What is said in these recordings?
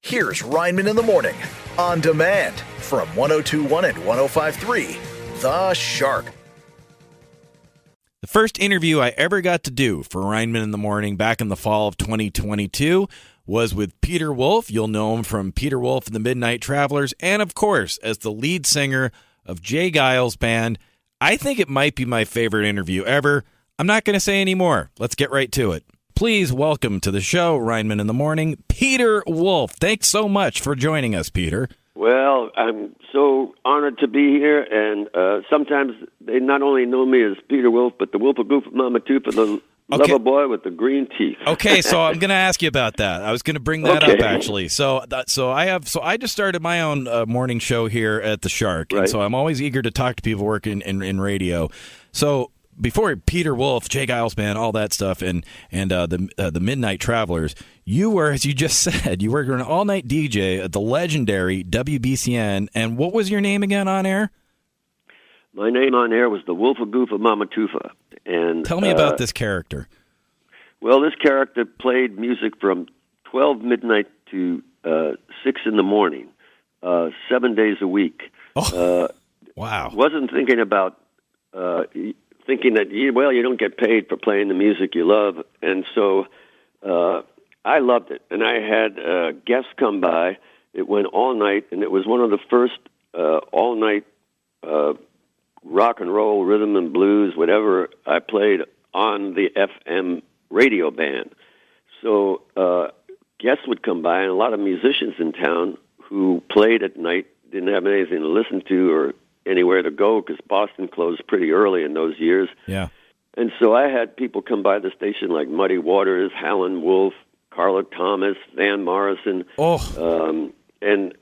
Here's Reinman in the Morning, on demand from 102.1 and 105.3, The Shark. The first interview I ever got to do for Reinman in the Morning back in the fall of 2022 was with Peter Wolf. You'll know him from Peter Wolf and the Midnight Travelers, and of course, as the lead singer of Geils Band. I think it might be my favorite interview ever. I'm not going to say any more. Let's get right to it. Please welcome to the show, Reinman in the Morning, Peter Wolf. Thanks so much for joining us, Peter. Well, I'm so honored to be here, and sometimes they not only know me as Peter Wolf, but the Wolf-a-Goof of Mama Tooth, the lover boy with the green teeth. Okay, so I'm going to ask you about that. I was going to bring that up, actually. So I just started my own morning show here at the Shark, right. And so I'm always eager to talk to people working in radio. So before Peter Wolf, Geils Band, all that stuff, and the Midnight Travelers, you were, as you just said, you were an all-night DJ at the legendary WBCN. And what was your name again on air? My name on air was the Wolf-a-Goof of Mama Tufa. And tell me about this character. Well, this character played music from 12 midnight to 6 in the morning, 7 days a week. Oh, wow. Wasn't thinking about thinking that, you don't get paid for playing the music you love. And so I loved it. And I had guests come by. It went all night, and it was one of the first all-night rock and roll, rhythm and blues, whatever I played on the FM radio band. So guests would come by, and a lot of musicians in town who played at night didn't have anything to listen to or anywhere to go because Boston closed pretty early in those years. Yeah. And so I had people come by the station like Muddy Waters, Howlin' Wolf, Carla Thomas, Van Morrison. And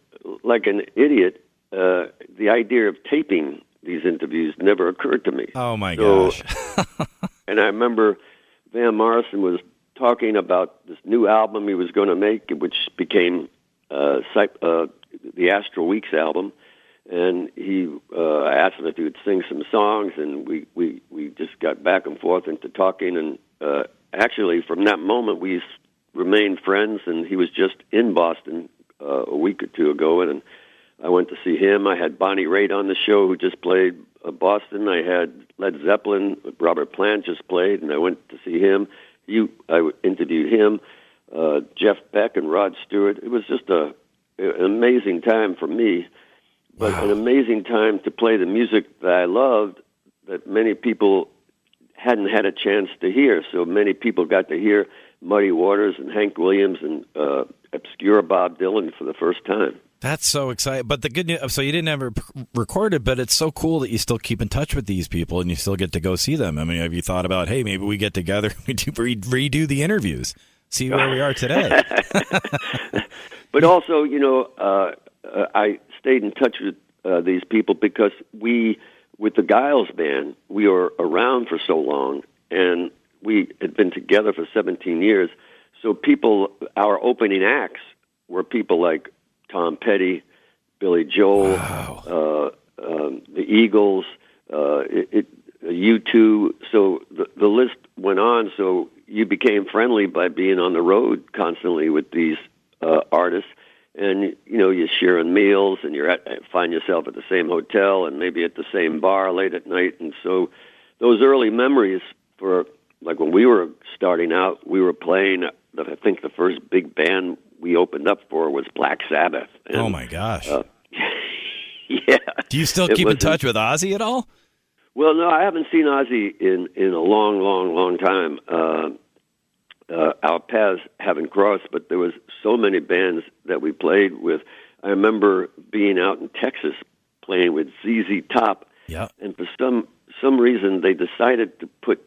like an idiot, the idea of taping these interviews never occurred to me. Oh, my gosh. And I remember Van Morrison was talking about this new album he was going to make, which became the Astral Weeks album. And I asked him if he would sing some songs, and we just got back and forth into talking. And actually, from that moment, we remained friends, and he was just in Boston a week or two ago, and I went to see him. I had Bonnie Raitt on the show, who just played Boston. I had Led Zeppelin, Robert Plant just played, and I went to see him. I interviewed him, Jeff Beck and Rod Stewart. It was just an amazing time for me, but an amazing time to play the music that I loved that many people hadn't had a chance to hear. So many people got to hear Muddy Waters and Hank Williams and obscure Bob Dylan for the first time. That's so exciting. But the good news, so you didn't ever record it, but it's so cool that you still keep in touch with these people and you still get to go see them. I mean, have you thought about, hey, maybe we get together, we redo the interviews, see where we are today? But also, I stayed in touch with these people because with the Geils Band, we were around for so long, and we had been together for 17 years. So our opening acts were people like Tom Petty, Billy Joel, the Eagles, U2. So the list went on. So you became friendly by being on the road constantly with these artists. And, you're sharing meals, and find yourself at the same hotel and maybe at the same bar late at night. And so those early memories for, like when we were starting out, we were playing, I think the first big band we opened up for was Black Sabbath. And, oh, my gosh. Yeah. Do you still keep in touch with Ozzy at all? Well, no, I haven't seen Ozzy in a long, long, long time. Our paths haven't crossed, but there was so many bands that we played with. I remember being out in Texas playing with ZZ Top, and for some reason they decided to put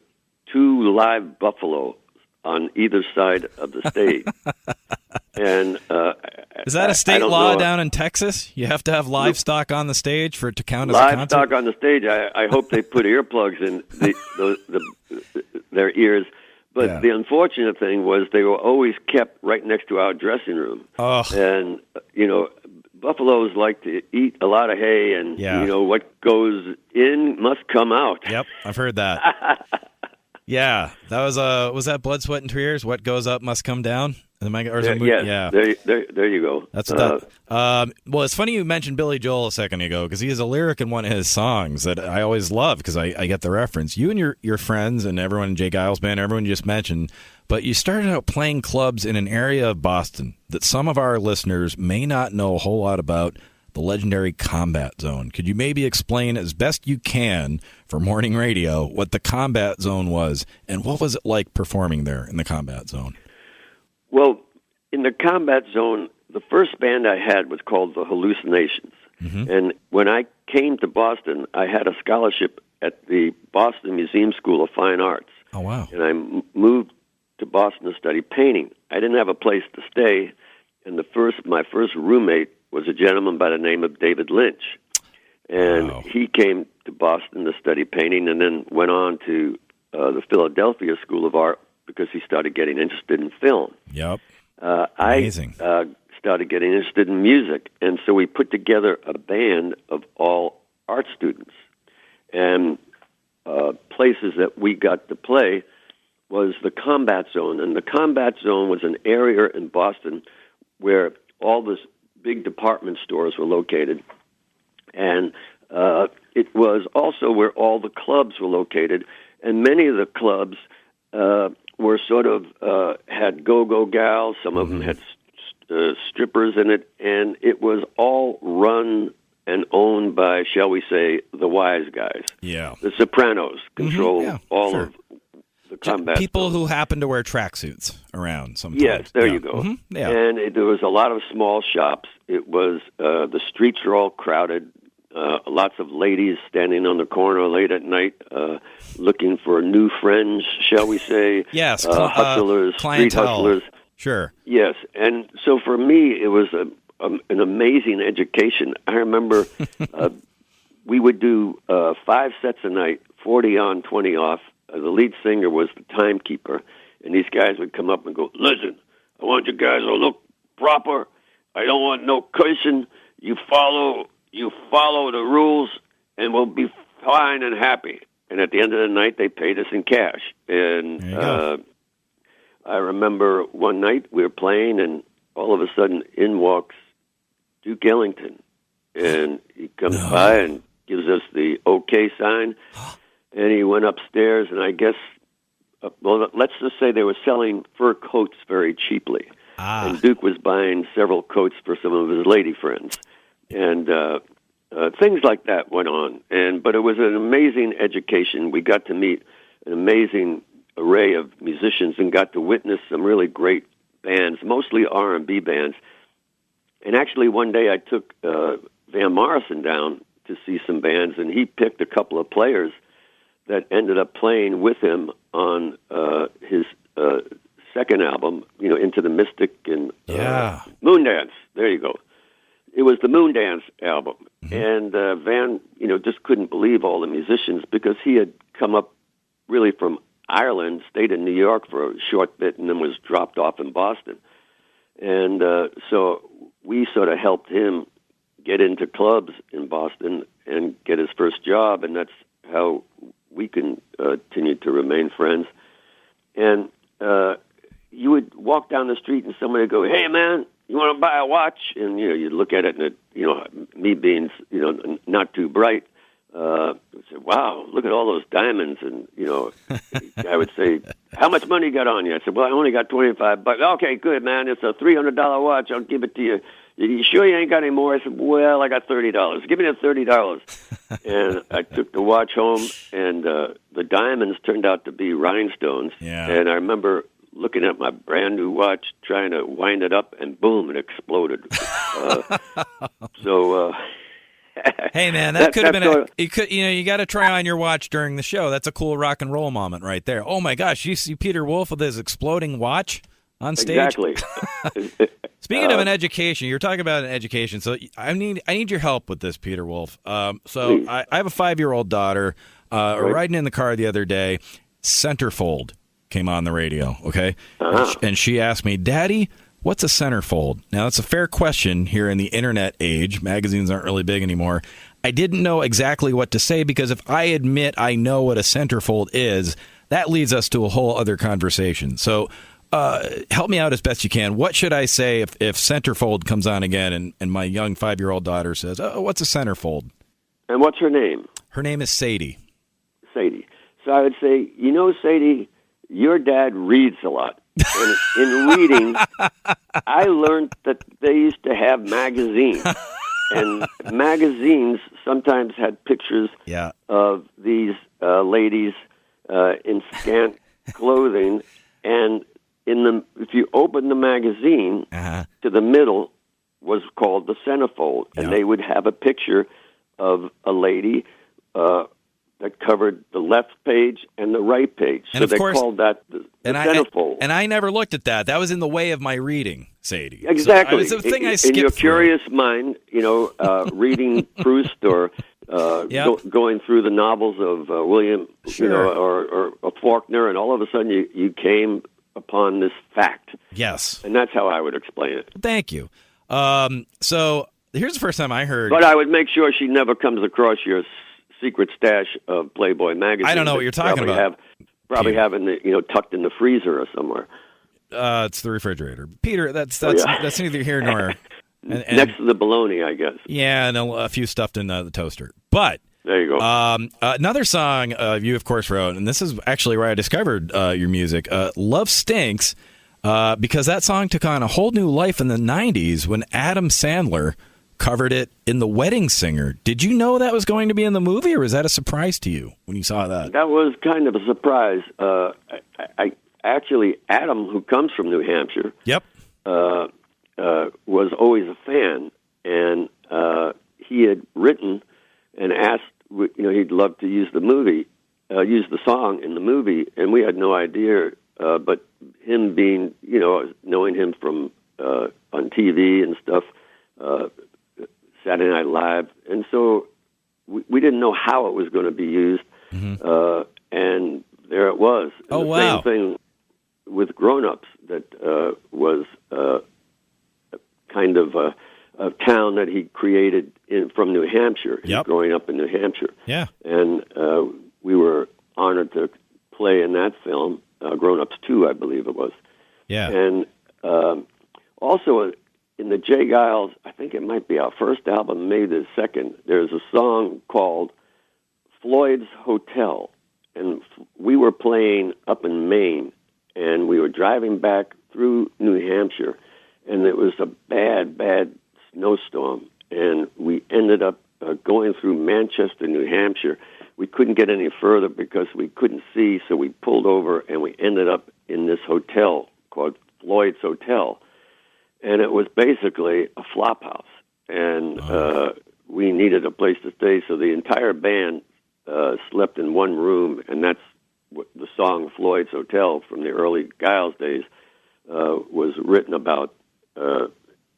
2 live buffalo on either side of the stage. And is that a state law down in Texas? You have to have livestock on the stage for it to count as a concert? Livestock on the stage. I hope they put earplugs in their ears. But the unfortunate thing was they were always kept right next to our dressing room. Oh. And, buffaloes like to eat a lot of hay, and, what goes in must come out. Yep, I've heard that. Yeah, that was that Blood, Sweat, and Tears? What goes up must come down. Yeah. There you go. That's that. Well, it's funny you mentioned Billy Joel a second ago because he has a lyric in one of his songs that I always love because I get the reference. You and your friends and everyone in Geils Band, everyone you just mentioned, but you started out playing clubs in an area of Boston that some of our listeners may not know a whole lot about. The legendary Combat Zone. Could you maybe explain as best you can for morning radio what the Combat Zone was and what was it like performing there in the Combat Zone? Well, in the Combat Zone, the first band I had was called the Hallucinations. Mm-hmm. And when I came to Boston, I had a scholarship at the Boston Museum School of Fine Arts. Oh, wow. And I moved to Boston to study painting. I didn't have a place to stay, and my first roommate was a gentleman by the name of David Lynch. And he came to Boston to study painting and then went on to the Philadelphia School of Art because he started getting interested in film. Yep. Amazing. I started getting interested in music, and so we put together a band of all art students. And places that we got to play was the Combat Zone. And the Combat Zone was an area in Boston where all the big department stores were located. And it was also where all the clubs were located. And many of the clubs were sort of had go-go gals. Some of them had strippers in it. And it was all run and owned by, shall we say, the wise guys. Yeah. The Sopranos control all of the Combat people Zone. who happen to wear tracksuits around sometimes. Yes, there you go. Mm-hmm. Yeah. And there was a lot of small shops. It was the streets were all crowded. Lots of ladies standing on the corner late at night looking for new friends, shall we say. Yes, hustlers, street hustlers. Sure. Yes, and so for me, it was an amazing education. I remember we would do 5 sets a night, 40 on, 20 off. The lead singer was the timekeeper, and these guys would come up and go, "Listen, I want you guys to look proper. I don't want no cursing. You follow the rules, and we'll be fine and happy." And at the end of the night, they paid us in cash. And I remember one night we were playing, and all of a sudden, in walks Duke Ellington, and he comes by and gives us the okay sign. And he went upstairs, and I guess, let's just say they were selling fur coats very cheaply. And Duke was buying several coats for some of his lady friends. And things like that went on. But it was an amazing education. We got to meet an amazing array of musicians and got to witness some really great bands, mostly R&B bands. And actually, one day I took Van Morrison down to see some bands, and he picked a couple of players that ended up playing with him on his second album, Into the Mystic and Moondance. There you go. It was the Moondance album. Mm-hmm. And Van, just couldn't believe all the musicians because he had come up really from Ireland, stayed in New York for a short bit, and then was dropped off in Boston. And so we sort of helped him get into clubs in Boston and get his first job, and that's how we continued to remain friends. And you would walk down the street and somebody would go, "Hey, man, you want to buy a watch?" And, you'd look at it and, me being, not too bright, I'd say, "Wow, look at all those diamonds." And, I would say, "How much money you got on you?" I said, "Well, I only got $25. Okay, good, man. It's a $300 watch. I'll give it to you. You sure you ain't got any more?" I said, "Well, I got $30. Give me the $30. And I took the watch home, and the diamonds turned out to be rhinestones. Yeah. And I remember looking at my brand new watch, trying to wind it up, and boom, it exploded. Hey, man, that could have been you got to try on your watch during the show. That's a cool rock and roll moment right there. Oh my gosh, you see Peter Wolf with his exploding watch on stage? Exactly. Speaking of an education, you're talking about an education. So I need your help with this, Peter Wolf. I have a 5-year-old daughter. Riding in the car the other day, Centerfold came on the radio. Okay, and she asked me, "Daddy, what's a centerfold?" Now, that's a fair question here in the internet age. Magazines aren't really big anymore. I didn't know exactly what to say because if I admit I know what a centerfold is, that leads us to a whole other conversation. So help me out as best you can. What should I say if centerfold comes on again and my young 5-year-old daughter says, "Oh, what's a centerfold?" And what's her name? Her name is Sadie. Sadie. So I would say, Sadie, your dad reads a lot. And in reading, I learned that they used to have magazines. And magazines sometimes had pictures of these ladies in scant clothing. And if you open the magazine, to the middle was called the centerfold. And they would have a picture of a lady that covered the left page and the right page. And so of they course, called that the centerfold. And I never looked at that. That was in the way of my reading, Sadie. Exactly. So it was the thing I skipped in your through. curious mind, reading Proust or going through the novels of William, or Faulkner, and all of a sudden you came upon this fact. Yes. And that's how I would explain it. Thank you. So here's the first time I heard... But I would make sure she never comes across your secret stash of Playboy magazine. I don't know what you're talking about. Probably having the, tucked in the freezer or somewhere. It's the refrigerator. Peter, that's neither here nor... And, next to the bologna, I guess. Yeah, and a few stuffed in the toaster. But... There you go. Another song you, of course, wrote, and this is actually where I discovered your music, Love Stinks, because that song took on a whole new life in the 90s when Adam Sandler covered it in The Wedding Singer. Did you know that was going to be in the movie, or was that a surprise to you when you saw that? That was kind of a surprise. I actually, Adam, who comes from New Hampshire, was always a fan, and he had written and asked, he'd love to use the song in the movie, and we had no idea. But him being, knowing him from on TV and stuff, Saturday Night Live, and so we didn't know how it was going to be used, and there it was. And wow! Same thing with Grown Ups that was kind of a town that he created from New Hampshire. He's growing up in New Hampshire. Yeah. And we were honored to play in that film, Grown Ups 2, I believe it was. Yeah. And also in the J. Geils, I think it might be our first album, maybe the second, there's a song called Floyd's Hotel. And we were playing up in Maine, and we were driving back through New Hampshire, and it was a bad, bad snowstorm, and we ended up going through Manchester, New Hampshire. We couldn't get any further because we couldn't see, so we pulled over, and we ended up in this hotel called Floyd's Hotel, and it was basically a flop house, and we needed a place to stay, so the entire band slept in one room, and that's what the song Floyd's Hotel from the early Geils days was written about,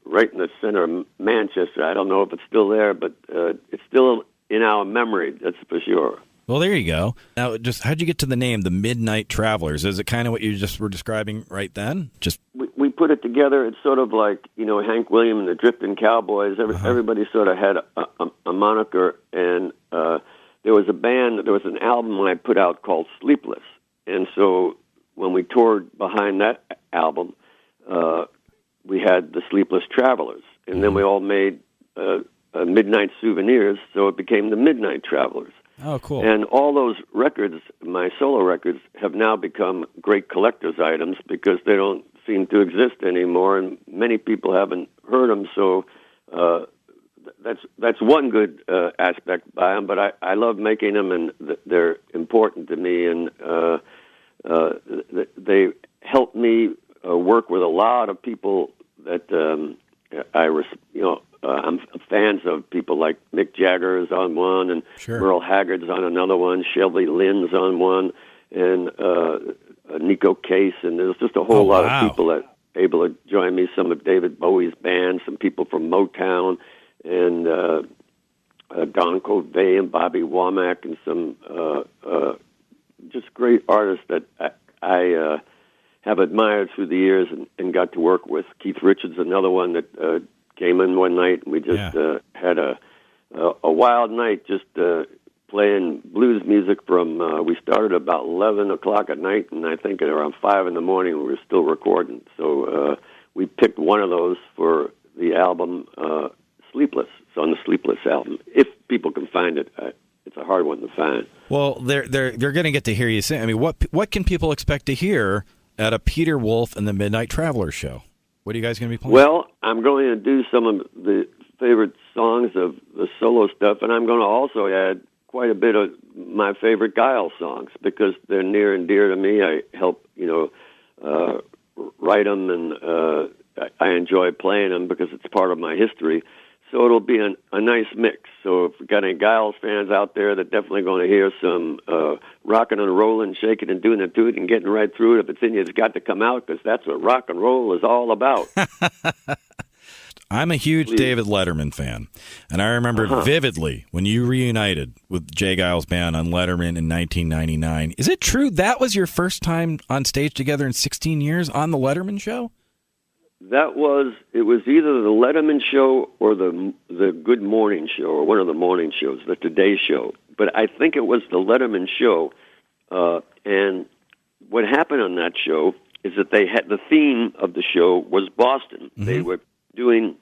right in the center of Manchester. I don't know if it's still there, but it's still in our memory, that's for sure. Well, there you go. Now, just how'd you get to the name, the Midnight Travelers? Is it kind of what you just were describing right then? We put it together. It's sort of like, Hank Williams and the Drifting Cowboys. Everybody sort of had a moniker, and there was an album I put out called Sleepless. And so when we toured behind that album, we had the Sleepless Travelers. And then we all made midnight souvenirs, so it became the Midnight Travelers. Oh, cool. And all those records, my solo records, have now become great collector's items because they don't seem to exist anymore, and many people haven't heard them, so that's one good aspect by them, but I love making them, and they're important to me, and they help me work with a lot of people that I'm fans of. People like Mick Jagger is on one, and Merle Haggard's on another one, Shelby Lynn's on one, and Nico Case, and there's just a whole lot of people that are able to join me, some of David Bowie's band, some people from Motown, and Don Covey and Bobby Womack, and some just great artists that I have admired through the years and got to work with. Keith Richards, another one that came in one night, and we just had a wild night, just playing blues music from, we started about 11 o'clock at night, and I think at around 5 in the morning we were still recording. So we picked one of those for the album Sleepless. It's on the Sleepless album. If people can find it, it's a hard one to find. Well, they're going to get to hear you sing. I mean, what can people expect to hear at a Peter Wolf and the Midnight Travelers show? What are you guys going to be playing? Well, I'm going to do some of the favorite songs of the solo stuff, and I'm going to also add quite a bit of my favorite Geils songs because they're near and dear to me. I help, write them, and I enjoy playing them because it's part of my history. So it'll be a nice mix. So if we've got any Geils fans out there, they're definitely going to hear some rocking and rolling, shaking and doing it to it and getting right through it. If it's in you, it's got to come out because that's what rock and roll is all about. I'm a huge David Letterman fan, and I remember vividly when you reunited with Geils Band on Letterman in 1999. Is it true that was your first time on stage together in 16 years on the Letterman show? It was either the Letterman show or the Good Morning show or one of the morning shows, the Today show. But I think it was the Letterman show. And what happened on that show is that they had the theme of the show was Boston. Mm-hmm. They were doing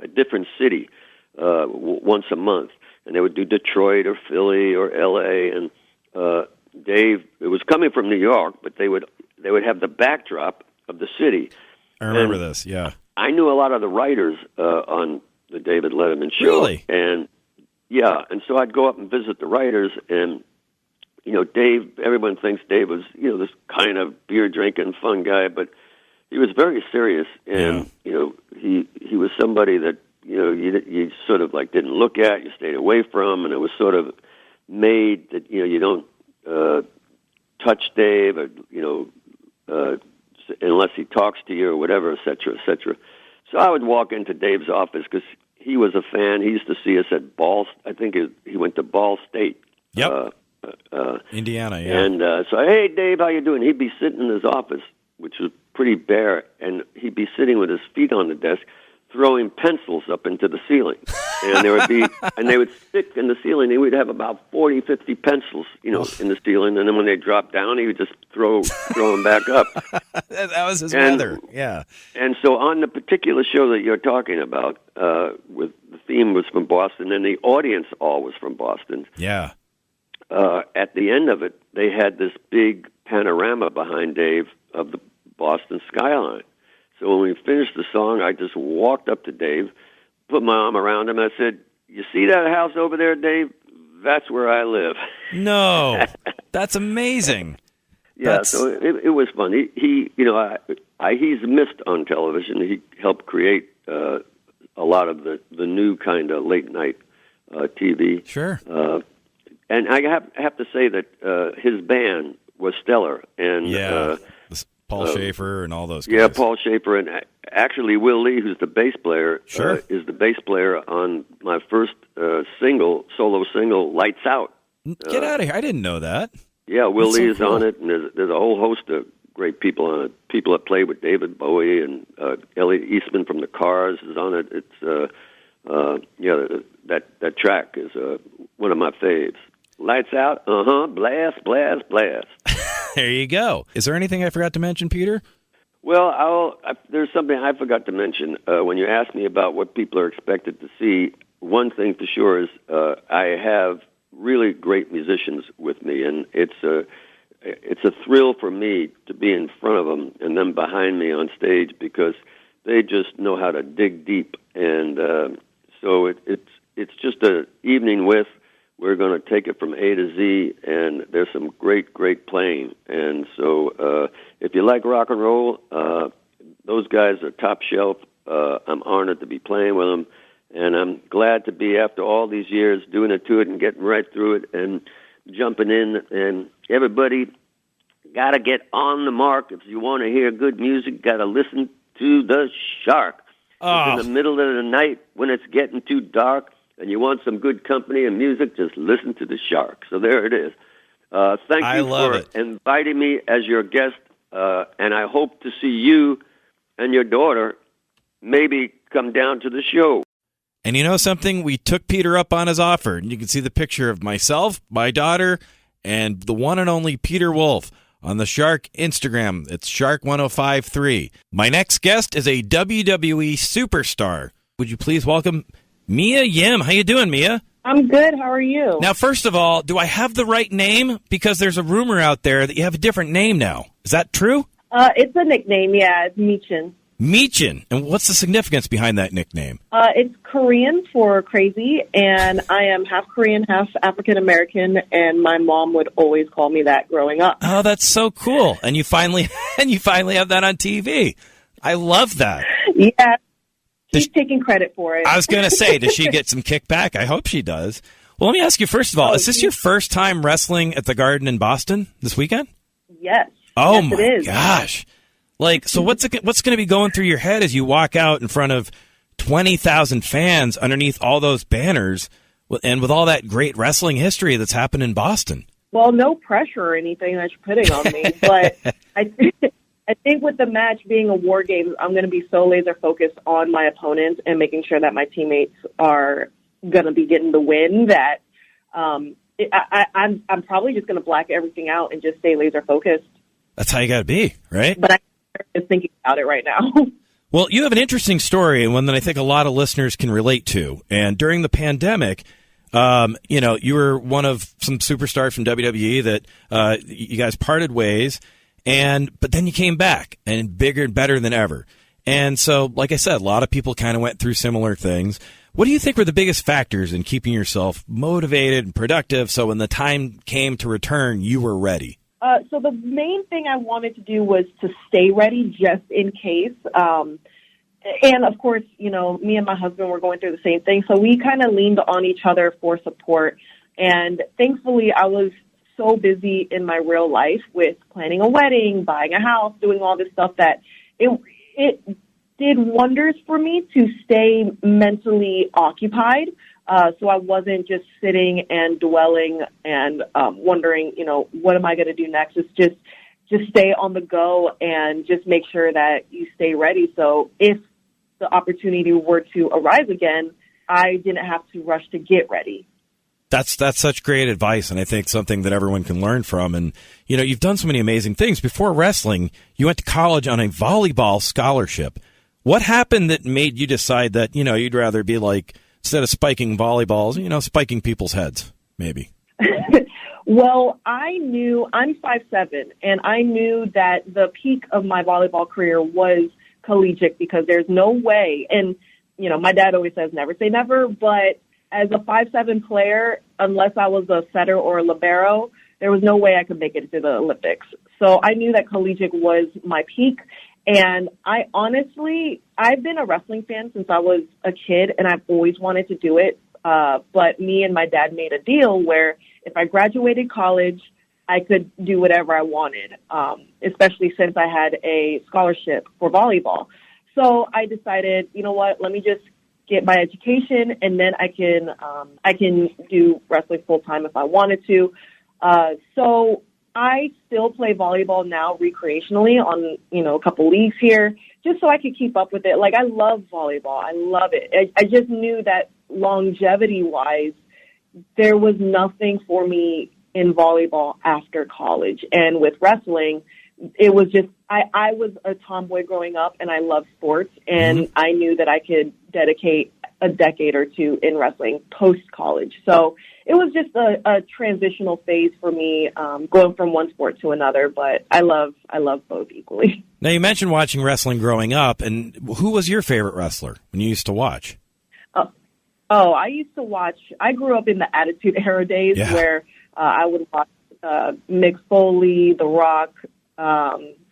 a different city once a month, and they would do Detroit or Philly or L.A. And Dave, it was coming from New York, but they would have the backdrop of the city. I remember this, yeah. I knew a lot of the writers on the David Letterman show. Really? And so I'd go up and visit the writers, and Dave, everyone thinks Dave was, this kind of beer-drinking, fun guy, but he was very serious, and, he was somebody that, you sort of, like, didn't look at, you stayed away from, and it was sort of made that, you don't touch Dave, or, unless he talks to you or whatever, et cetera, et cetera. So I would walk into Dave's office because he was a fan. He used to see us at Ball. I think he went to Ball State. Yep. Indiana, yeah. And so, hey, Dave, how you doing? He'd be sitting in his office, which was pretty bare, and he'd be sitting with his feet on the desk, throwing pencils up into the ceiling. And they would stick in the ceiling. He would have about 40, 50 pencils, in the ceiling. And then when they dropped down, he would just throw them back up. That was his weather, yeah. And so on the particular show that you're talking about, with the theme was from Boston, and the audience all was from Boston. Yeah. At the end of it, they had this big panorama behind Dave of the Boston skyline. So when we finished the song, I just walked up to Dave, put my arm around him, and I said, "You see that house over there, Dave? That's where I live." No, that's amazing. Yeah, so it was fun. He he's missed on television. He helped create a lot of the new kind of late night TV. Sure. And I have to say that his band was stellar. And Paul Schaefer and all those guys. Yeah, Paul Schaefer, and actually Will Lee, who's the bass player, sure. Is the bass player on my first solo single, Lights Out. Get out of here. I didn't know that. Yeah, Will Lee so is cool. on it, and there's a whole host of great people on it. People that played with David Bowie, and Elliot Eastman from the Cars is on it. It's that track is one of my faves. Lights Out, blast, blast, blast. There you go. Is there anything I forgot to mention, Peter? Well, there's something I forgot to mention. When you asked me about what people are expected to see, one thing for sure is I have really great musicians with me, and it's a thrill for me to be in front of them and them behind me on stage because they just know how to dig deep, and so it's just an evening with. We're going to take it from A to Z, and there's some great, great playing. And so if you like rock and roll, those guys are top shelf. I'm honored to be playing with them, and I'm glad to be, after all these years, doing it to it and getting right through it and jumping in. And everybody got to get on the mark. If you want to hear good music, got to listen to The Shark. Oh. It's in the middle of the night when it's getting too dark, and you want some good company and music, just listen to The Shark. So there it is. Thank you for inviting me as your guest, and I hope to see you and your daughter maybe come down to the show. And you know something? We took Peter up on his offer. And you can see the picture of myself, my daughter, and the one and only Peter Wolf on the Shark Instagram. It's Shark1053. My next guest is a WWE superstar. Would you please welcome Mia Yim? How you doing, Mia? I'm good. How are you? Now, first of all, do I have the right name? Because there's a rumor out there that you have a different name now. Is that true? It's a nickname, yeah. It's Michin. Michin. And what's the significance behind that nickname? It's Korean for crazy, and I am half Korean, half African-American, and my mom would always call me that growing up. Oh, that's so cool. And you finally have that on TV. I love that. Yeah. She's taking credit for it. I was going to say, does she get some kickback? I hope she does. Well, let me ask you, first of all, is this your first time wrestling at the Garden in Boston this weekend? Yes. Oh, yes, my it is. gosh. So what's going to be going through your head as you walk out in front of 20,000 fans underneath all those banners and with all that great wrestling history that's happened in Boston? Well, no pressure or anything that you're putting on me, but I think with the match being a war game, I'm going to be so laser focused on my opponents and making sure that my teammates are going to be getting the win that I'm probably just going to black everything out and just stay laser focused. That's how you got to be, right? But I'm just thinking about it right now. Well, you have an interesting story and one that I think a lot of listeners can relate to. And during the pandemic, you were one of some superstars from WWE that you guys parted ways. But then you came back and bigger and better than ever. And so, like I said, a lot of people kind of went through similar things. What do you think were the biggest factors in keeping yourself motivated and productive so when the time came to return, you were ready? So the main thing I wanted to do was to stay ready just in case. And, of course, me and my husband were going through the same thing. So we kind of leaned on each other for support. And thankfully, I was so busy in my real life with planning a wedding, buying a house, doing all this stuff that it did wonders for me to stay mentally occupied. So I wasn't just sitting and dwelling and wondering, what am I going to do next? It's just stay on the go and just make sure that you stay ready. So if the opportunity were to arise again, I didn't have to rush to get ready. That's such great advice, and I think something that everyone can learn from. And, you've done so many amazing things. Before wrestling, you went to college on a volleyball scholarship. What happened that made you decide that, you'd rather be like, instead of spiking volleyballs, spiking people's heads, maybe? Well, I'm 5'7", and I knew that the peak of my volleyball career was collegiate because there's no way. And, my dad always says never say never, but as a 5'7" player, unless I was a setter or a libero, there was no way I could make it to the Olympics. So I knew that collegiate was my peak. And I've been a wrestling fan since I was a kid, and I've always wanted to do it. But me and my dad made a deal where if I graduated college, I could do whatever I wanted, especially since I had a scholarship for volleyball. So I decided, you know what, let me just get my education, and then I can do wrestling full time if I wanted to. So I still play volleyball now recreationally on, a couple leagues here, just so I could keep up with it. Like, I love volleyball. I love it. I just knew that longevity-wise, there was nothing for me in volleyball after college. And with wrestling, it was just, I was a tomboy growing up, and I loved sports, and I knew that I could dedicate a decade or two in wrestling post-college. So it was just a transitional phase for me, going from one sport to another, but I love both equally. Now, you mentioned watching wrestling growing up, and who was your favorite wrestler when you used to watch? I used to watch, I grew up in the Attitude Era days where I would watch Mick Foley, The Rock.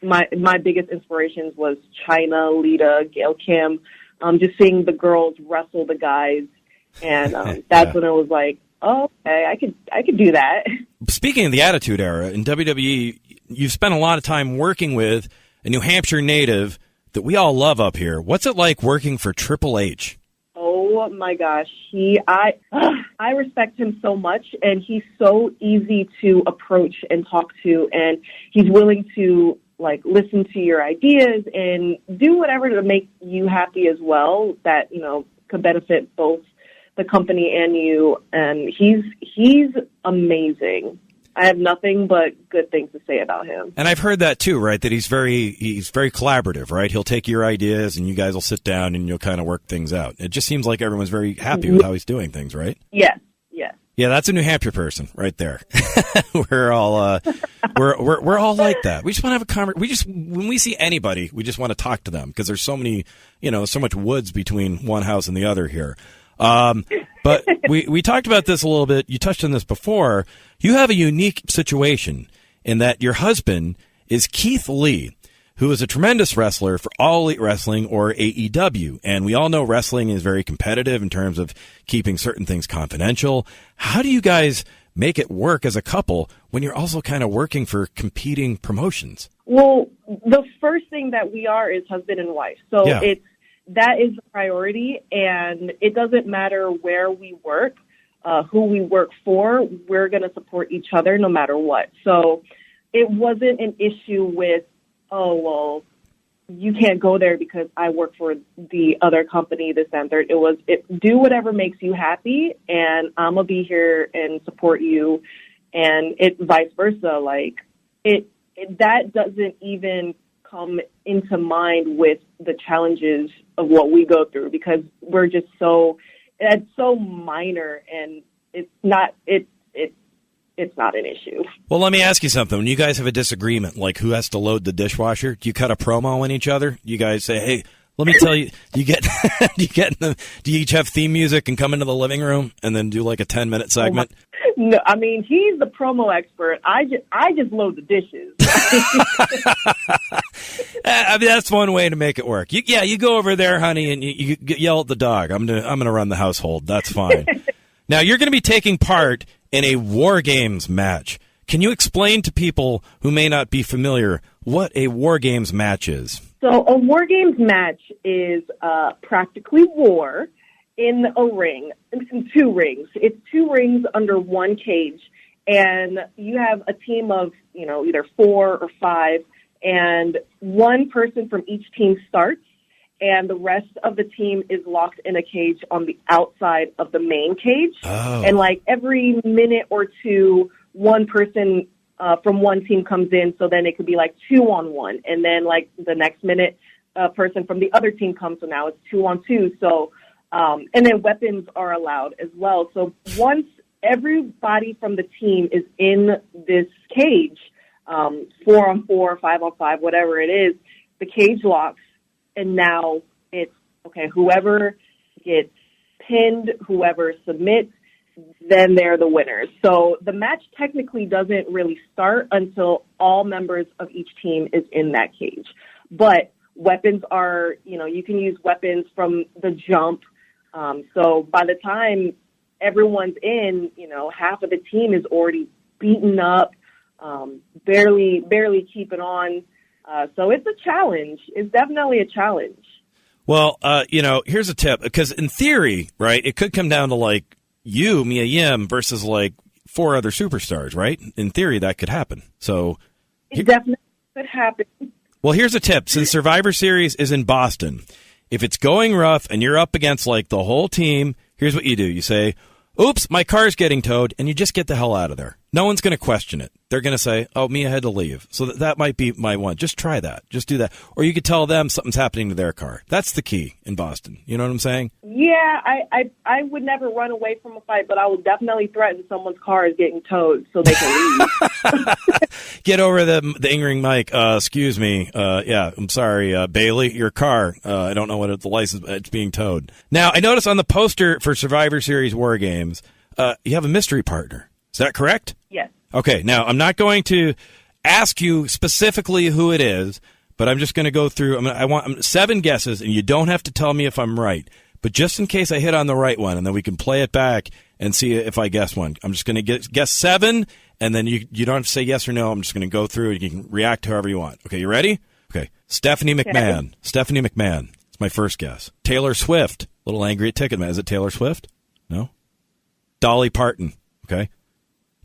My biggest inspirations was Chyna, Lita, Gail Kim, just seeing the girls wrestle the guys. And that's when it was like, oh, okay, I could do that. Speaking of the Attitude Era, in WWE, you've spent a lot of time working with a New Hampshire native that we all love up here. What's it like working for Triple H? Oh my gosh, I respect him so much, and he's so easy to approach and talk to, and he's willing to listen to your ideas and do whatever to make you happy as well. That could benefit both the company and you. And he's amazing. I have nothing but good things to say about him. And I've heard that too, right? That he's very collaborative, right? He'll take your ideas and you guys will sit down and you'll kind of work things out. It just seems like everyone's very happy with how he's doing things, right? Yes. Yeah, that's a New Hampshire person right there. We're all we're all like that. We just want to have a conversation. When we see anybody, we just want to talk to them because there's so many, so much woods between one house and the other here. But we talked about this a little bit. You touched on this before. You have a unique situation in that your husband is Keith Lee, who is a tremendous wrestler for All Elite Wrestling, or AEW. And we all know wrestling is very competitive in terms of keeping certain things confidential. How do you guys make it work as a couple when you're also kind of working for competing promotions? Well, the first thing that we are is husband and wife. So that is the priority, and it doesn't matter where we work, who we work for, we're going to support each other no matter what. So it wasn't an issue with, oh, well, you can't go there because I work for the other company, this and third. It was, do whatever makes you happy, and I'm going to be here and support you, and it vice versa. Like, that doesn't even come into mind with the challenges of what we go through because we're just it's so minor, and it's not an issue. Well, let me ask you something. When you guys have a disagreement, like who has to load the dishwasher, do you cut a promo on each other? You guys say, hey, let me tell you, do you each have theme music and come into the living room and then do like a 10-minute segment? No, I mean, he's the promo expert. I just load the dishes. I mean, that's one way to make it work. You go over there, honey, and you yell at the dog. I'm gonna run the household. That's fine. Now, you're going to be taking part in a War Games match. Can you explain to people who may not be familiar what a War Games match is? So a War Games match is practically war in a ring, in two rings. It's two rings under one cage, and you have a team of, either 4 or 5, and one person from each team starts, and the rest of the team is locked in a cage on the outside of the main cage. Oh. And like every minute or two, one person from one team comes in, so then it could be like 2-on-1. And then like the next minute, a person from the other team comes, so now it's 2-on-2. So, and then weapons are allowed as well. So once everybody from the team is in this cage, 4-on-4, 5-on-5, whatever it is, the cage locks. And now it's, okay, whoever gets pinned, whoever submits, then they're the winners. So the match technically doesn't really start until all members of each team is in that cage. But weapons are, you can use weapons from the jump. So by the time everyone's in, half of the team is already beaten up, barely keeping on. So it's a challenge. It's definitely a challenge. Well, here's a tip, because in theory, right, it could come down to like you, Mia Yim, versus like 4 other superstars, right? In theory, that could happen. So it definitely could happen. Well, here's a tip. Since Survivor Series is in Boston, if it's going rough and you're up against like the whole team, here's what you do. You say, oops, my car's getting towed, and you just get the hell out of there. No one's going to question it. They're going to say, oh, Mia had to leave. So that might be my one. Just try that. Just do that. Or you could tell them something's happening to their car. That's the key in Boston. You know what I'm saying? Yeah, I would never run away from a fight, but I will definitely threaten someone's car is getting towed so they can leave. Get over the in-ring mic. Excuse me. Yeah, I'm sorry. Bailey, your car. I don't know what the license, it's being towed. Now, I noticed on the poster for Survivor Series War Games, you have a mystery partner. Is that correct? Yes. Okay, now I'm not going to ask you specifically who it is, but I'm just going to go through. I want 7 guesses, and you don't have to tell me if I'm right. But just in case I hit on the right one, and then we can play it back and see if I guess one. I'm just going to guess 7, and then you don't have to say yes or no. I'm just going to go through, and you can react however you want. Okay, you ready? Okay. Stephanie McMahon. Okay. Stephanie McMahon. It's my first guess. Taylor Swift. A little angry at Ticketmaster. Is it Taylor Swift? No? Dolly Parton. Okay.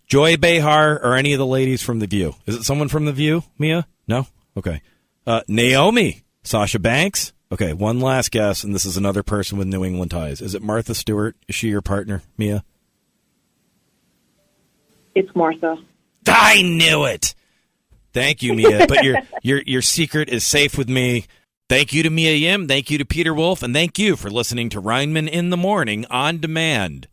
Joy Behar or any of the ladies from The View. Is it someone from The View, Mia? No? Okay. Naomi. Sasha Banks. Okay, one last guess, and this is another person with New England ties. Is it Martha Stewart? Is she your partner, Mia? It's Martha. I knew it. Thank you, Mia. But your secret is safe with me. Thank you to Mia Yim. Thank you to Peter Wolf. And thank you for listening to Reinman in the Morning on Demand.